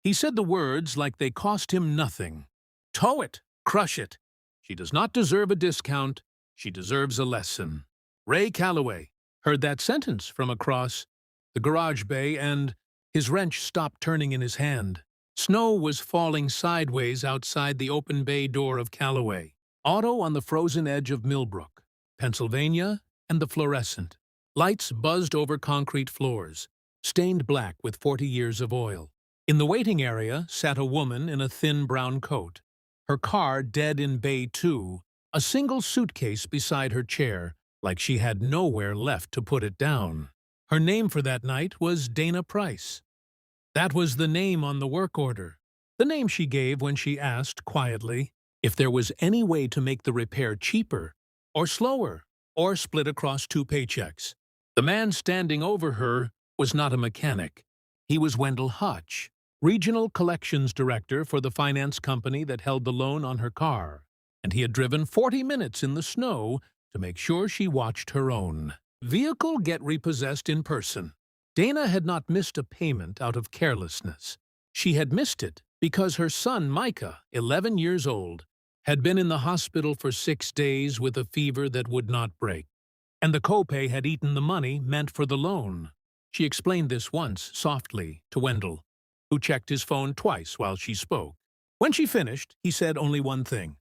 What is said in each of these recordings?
He said the words like they cost him nothing. Tow it, crush it. She does not deserve a discount. She deserves a lesson. Ray Calloway heard that sentence from across the garage bay, and his wrench stopped turning in his hand. Snow was falling sideways outside the open bay door of Calloway, auto on the frozen edge of Millbrook, Pennsylvania, and the fluorescent. Lights buzzed over concrete floors, stained black with 40 years of oil. In the waiting area sat a woman in a thin brown coat, her car dead in Bay 2, a single suitcase beside her chair, like she had nowhere left to put it down. Her name for that night was Dana Price. That was the name on the work order, the name she gave when she asked, quietly, if there was any way to make the repair cheaper, or slower, or split across 2 paychecks. The man standing over her was not a mechanic. He was Wendell Hutch, Regional Collections Director for the finance company that held the loan on her car, and he had driven 40 minutes in the snow to make sure she watched her own vehicle get repossessed in person. Dana had not missed a payment out of carelessness. She had missed it because her son, Micah, 11 years old, had been in the hospital for 6 days with a fever that would not break, and the copay had eaten the money meant for the loan. She explained this once, softly, to Wendell, who checked his phone twice while she spoke. When she finished, he said only one thing.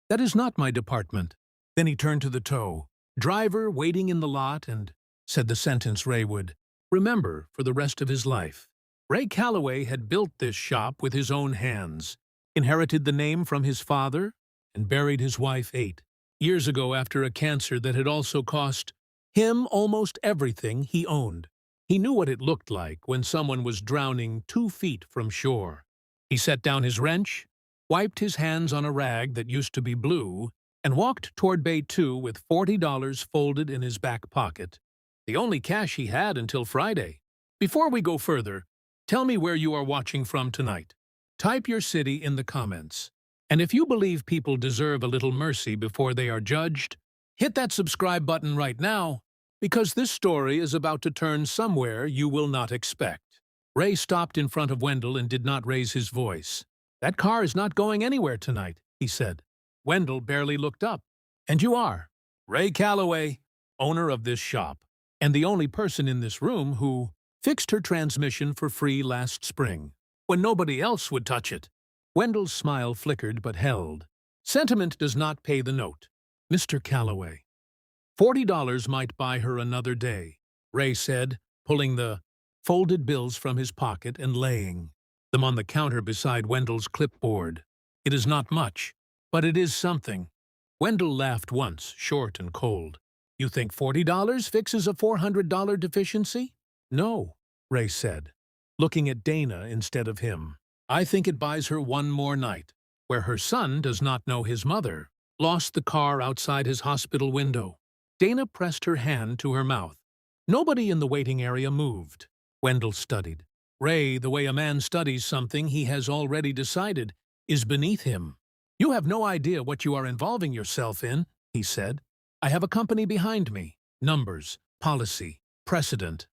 "That is not my department." Then he turned to the tow driver waiting in the lot and said the sentence Ray would remember for the rest of his life. Ray Calloway had built this shop with his own hands, inherited the name from his father, and buried his wife 8 years ago after a cancer that had also cost him almost everything he owned. He knew what it looked like when someone was drowning 2 feet from shore. He set down his wrench, wiped his hands on a rag that used to be blue, and walked toward Bay 2 with $40 folded in his back pocket, the only cash he had until Friday. Before we go further, tell me where you are watching from tonight. Type your city in the comments. And if you believe people deserve a little mercy before they are judged, hit that subscribe button right now, because this story is about to turn somewhere you will not expect. Ray stopped in front of Wendell and did not raise his voice. "That car is not going anywhere tonight," he said. Wendell barely looked up. "And you are Ray Calloway, owner of this shop, and the only person in this room who fixed her transmission for free last spring, when nobody else would touch it." Wendell's smile flickered but held. "Sentiment does not pay the note, Mr. Calloway. $40 might buy her another day," Ray said, pulling the folded bills from his pocket and laying them on the counter beside Wendell's clipboard. "It is not much, but it is something." Wendell laughed once, short and cold. "You think $40 fixes a $400 deficiency?" "No," Ray said, looking at Dana instead of him. "I think it buys her one more night, where her son does not know his mother lost the car outside his hospital window." Dana pressed her hand to her mouth. Nobody in the waiting area moved. Wendell studied. "Ray, the way a man studies something he has already decided is beneath him. You have no idea what you are involving yourself in," he said. "I have a company behind me. Numbers, policy, precedent."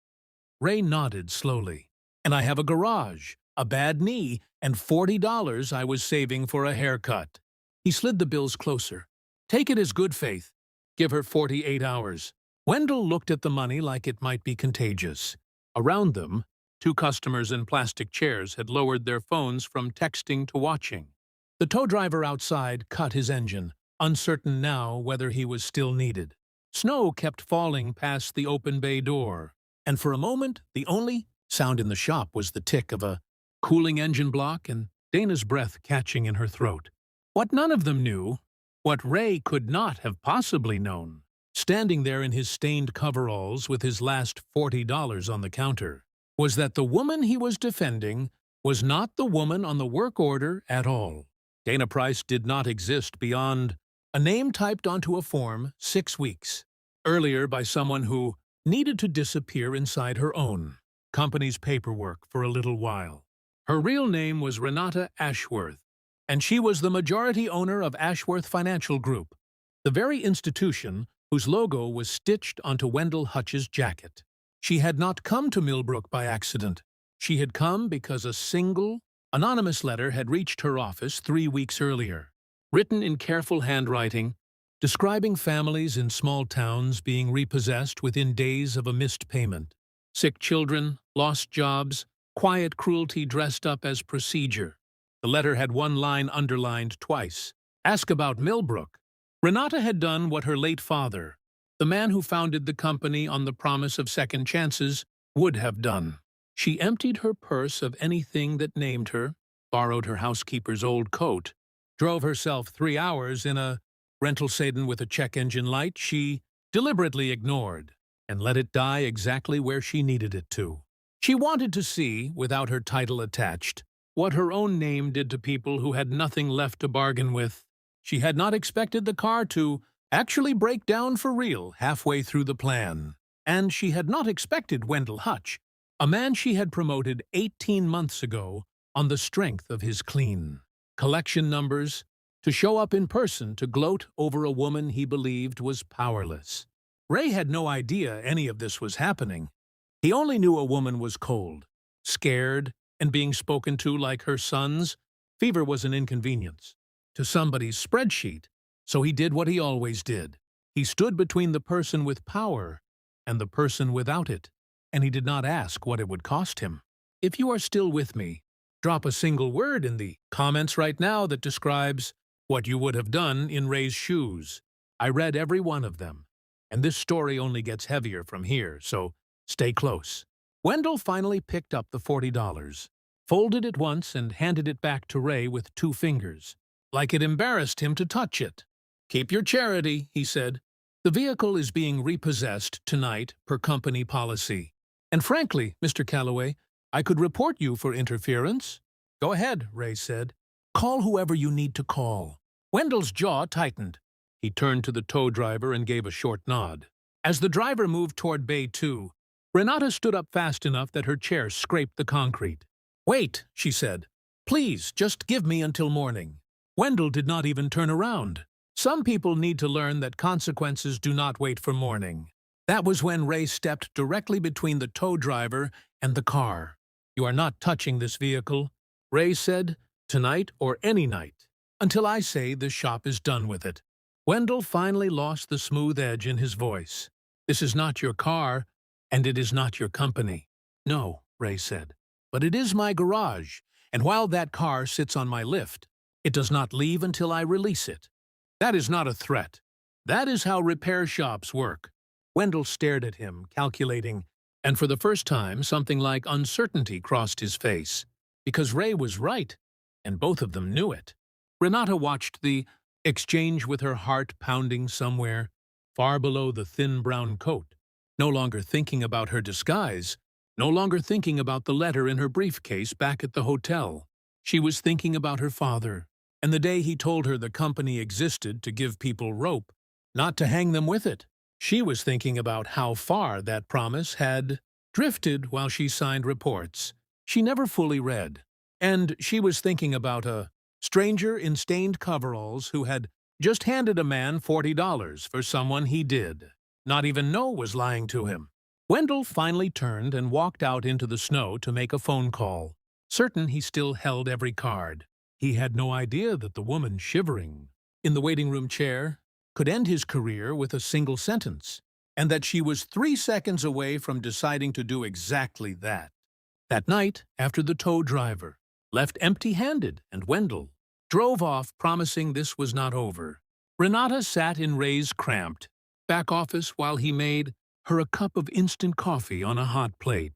Ray nodded slowly. "And I have a garage, a bad knee, and $40 I was saving for a haircut." He slid the bills closer. "Take it as good faith. Give her 48 hours. Wendell looked at the money like it might be contagious. Around them, 2 customers in plastic chairs had lowered their phones from texting to watching. The tow driver outside cut his engine, uncertain now whether he was still needed. Snow kept falling past the open bay door, and for a moment the only sound in the shop was the tick of a cooling engine block and Dana's breath catching in her throat. What none of them knew, what Ray could not have possibly known, standing there in his stained coveralls with his last $40 on the counter, was that the woman he was defending was not the woman on the work order at all. Dana Price did not exist beyond a name typed onto a form 6 weeks earlier by someone who needed to disappear inside her own company's paperwork for a little while. Her real name was Renata Ashworth, and she was the majority owner of Ashworth Financial Group, the very institution whose logo was stitched onto Wendell Hutch's jacket. She had not come to Millbrook by accident. She had come because a single, Anonymous letter had reached her office 3 weeks earlier, written in careful handwriting, describing families in small towns being repossessed within days of a missed payment. Sick children, lost jobs, quiet cruelty dressed up as procedure. The letter had one line underlined twice. Ask about Millbrook. Renata had done what her late father, the man who founded the company on the promise of second chances, would have done. She emptied her purse of anything that named her, borrowed her housekeeper's old coat, drove herself 3 hours in a rental sedan with a check engine light she deliberately ignored, and let it die exactly where she needed it to. She wanted to see, without her title attached, what her own name did to people who had nothing left to bargain with. She had not expected the car to actually break down for real halfway through the plan. And she had not expected Wendell Hutch, a man she had promoted 18 months ago on the strength of his clean collection numbers, to show up in person to gloat over a woman he believed was powerless. Ray had no idea any of this was happening. He only knew a woman was cold, scared, and being spoken to like her sons. Fever was an inconvenience to somebody's spreadsheet, so he did what he always did. He stood between the person with power and the person without it, and he did not ask what it would cost him. If you are still with me, drop a single word in the comments right now that describes what you would have done in Ray's shoes. I read every one of them, and this story only gets heavier from here, so stay close. Wendell finally picked up the $40, folded it once and handed it back to Ray with 2 fingers, like it embarrassed him to touch it. Keep your charity, he said. The vehicle is being repossessed tonight per company policy. And frankly, Mr. Calloway, I could report you for interference. Go ahead, Ray said. Call whoever you need to call. Wendell's jaw tightened. He turned to the tow driver and gave a short nod. As the driver moved toward Bay 2, Renata stood up fast enough that her chair scraped the concrete. Wait, she said. Please, just give me until morning. Wendell did not even turn around. Some people need to learn that consequences do not wait for morning. That was when Ray stepped directly between the tow driver and the car. You are not touching this vehicle, Ray said, tonight or any night, until I say the shop is done with it. Wendell finally lost the smooth edge in his voice. This is not your car, and it is not your company. No, Ray said, but it is my garage, and while that car sits on my lift, it does not leave until I release it. That is not a threat. That is how repair shops work. Wendell stared at him, calculating, and for the first time something like uncertainty crossed his face, because Ray was right, and both of them knew it. Renata watched the exchange with her heart pounding somewhere, far below the thin brown coat, no longer thinking about her disguise, no longer thinking about the letter in her briefcase back at the hotel. She was thinking about her father, and the day he told her the company existed to give people rope, not to hang them with it. She was thinking about how far that promise had drifted while she signed reports she never fully read. And she was thinking about a stranger in stained coveralls who had just handed a man $40 for someone he did not even know was lying to him. Wendell finally turned and walked out into the snow to make a phone call, certain he still held every card. He had no idea that the woman shivering in the waiting room chair could end his career with a single sentence, and that she was 3 seconds away from deciding to do exactly that. That night, after the tow driver left empty-handed and Wendell drove off promising this was not over, Renata sat in Ray's cramped back office while he made her a cup of instant coffee on a hot plate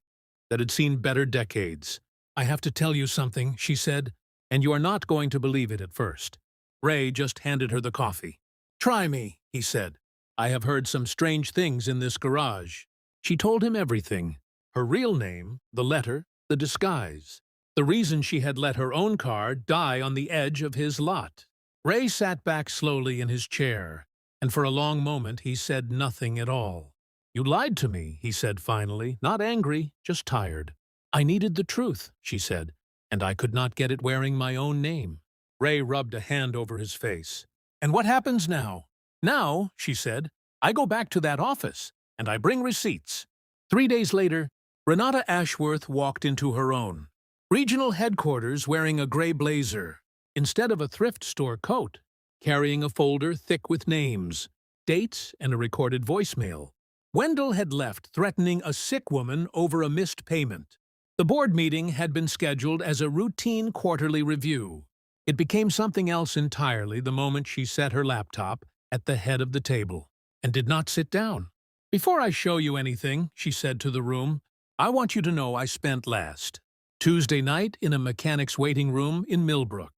that had seen better decades. I have to tell you something, she said, and you are not going to believe it at first. Ray just handed her the coffee. Try me, he said. I have heard some strange things in this garage. She told him everything. Her real name, the letter, the disguise, the reason she had let her own car die on the edge of his lot. Ray sat back slowly in his chair, and for a long moment he said nothing at all. You lied to me, he said finally, not angry, just tired. I needed the truth, she said, and I could not get it wearing my own name. Ray rubbed a hand over his face. And what happens now? Now, she said, I go back to that office, and I bring receipts. 3 days later, Renata Ashworth walked into her own. Regional headquarters wearing a gray blazer, instead of a thrift store coat, carrying a folder thick with names, dates, and a recorded voicemail. Wendell had left threatening a sick woman over a missed payment. The board meeting had been scheduled as a routine quarterly review. It became something else entirely the moment she set her laptop at the head of the table and did not sit down. "Before I show you anything," she said to the room, "I want you to know I spent last Tuesday night in a mechanic's waiting room in Millbrook,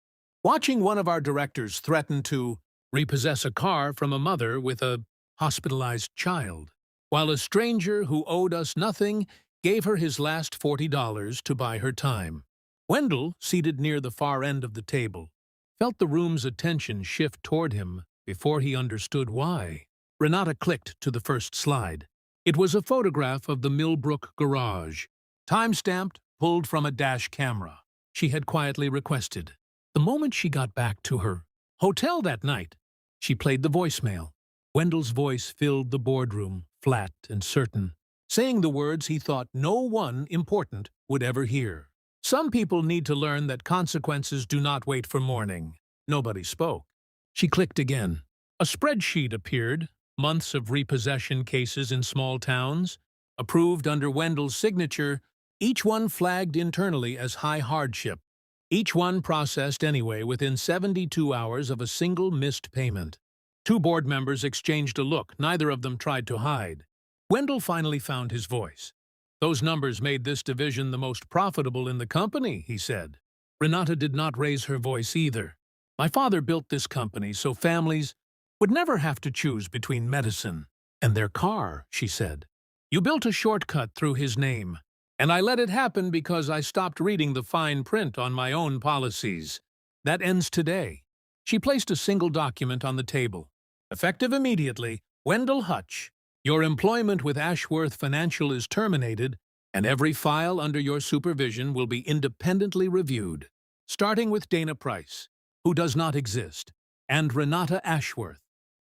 watching one of our directors threaten to repossess a car from a mother with a hospitalized child, while a stranger who owed us nothing gave her his last $40 to buy her time." Wendell, seated near the far end of the table, felt the room's attention shift toward him before he understood why. Renata clicked to the first slide. It was a photograph of the Millbrook garage, time-stamped, pulled from a dash camera. She had quietly requested. The moment she got back to her hotel that night, she played the voicemail. Wendell's voice filled the boardroom, flat and certain, saying the words he thought no one important would ever hear. "Some people need to learn that consequences do not wait for morning." Nobody spoke. She clicked again. A spreadsheet appeared, months of repossession cases in small towns, approved under Wendell's signature, each one flagged internally as high hardship, each one processed anyway within 72 hours of a single missed payment. Two board members exchanged a look, neither of them tried to hide. Wendell finally found his voice. "Those numbers made this division the most profitable in the company," he said. Renata did not raise her voice either. "My father built this company so families would never have to choose between medicine and their car," she said. "You built a shortcut through his name, and I let it happen because I stopped reading the fine print on my own policies. That ends today." She placed a single document on the table. "Effective immediately, Wendell Hutch. Your employment with Ashworth Financial is terminated, and every file under your supervision will be independently reviewed, starting with Dana Price, who does not exist, and Renata Ashworth,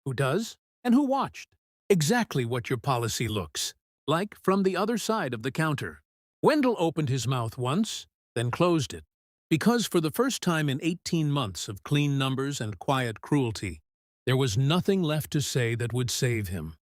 who does and who watched. Exactly what your policy looks like from the other side of the counter." Wendell opened his mouth once, then closed it, because for the first time in 18 months of clean numbers and quiet cruelty, there was nothing left to say that would save him.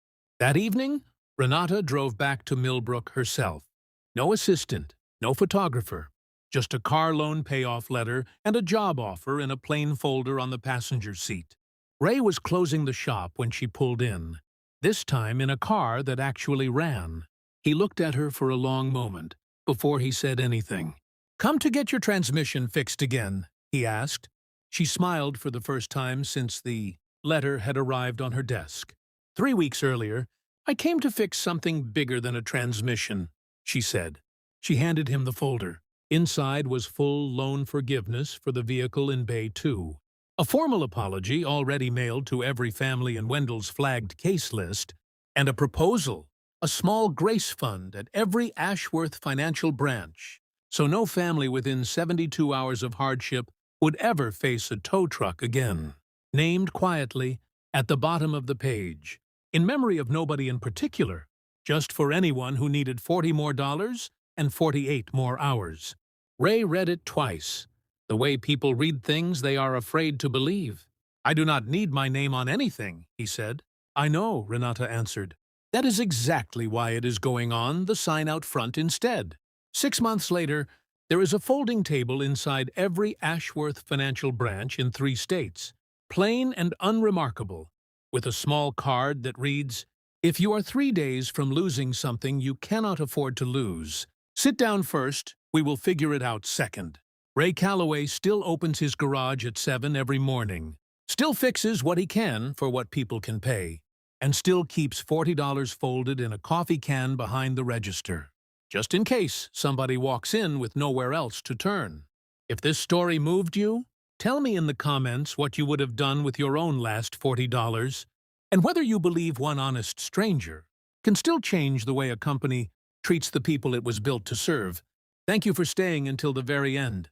That evening, Renata drove back to Millbrook herself. No assistant, no photographer, just a car loan payoff letter and a job offer in a plain folder on the passenger seat. Ray was closing the shop when she pulled in, this time in a car that actually ran. He looked at her for a long moment before he said anything. "Come to get your transmission fixed again?" he asked. She smiled for the first time since the letter had arrived on her desk. 3 weeks earlier, "I came to fix something bigger than a transmission," she said. She handed him the folder. Inside was full loan forgiveness for the vehicle in Bay 2. A formal apology already mailed to every family in Wendell's flagged case list, and a proposal, a small grace fund at every Ashworth Financial branch, so no family within 72 hours of hardship would ever face a tow truck again. Named quietly at the bottom of the page, in memory of nobody in particular, just for anyone who needed $40 more and 48 more hours. Ray read it twice, the way people read things they are afraid to believe. "I do not need my name on anything," he said. "I know," Renata answered. "That is exactly why it is going on the sign out front instead." 6 months later, there is a folding table inside every Ashworth Financial branch in 3 states, plain and unremarkable, with a small card that reads, "If you are 3 days from losing something you cannot afford to lose, sit down first, we will figure it out second." Ray Calloway still opens his garage at 7 every morning, still fixes what he can for what people can pay, and still keeps $40 folded in a coffee can behind the register, just in case somebody walks in with nowhere else to turn. If this story moved you, tell me in the comments what you would have done with your own last $40, and whether you believe one honest stranger can still change the way a company treats the people it was built to serve. Thank you for staying until the very end.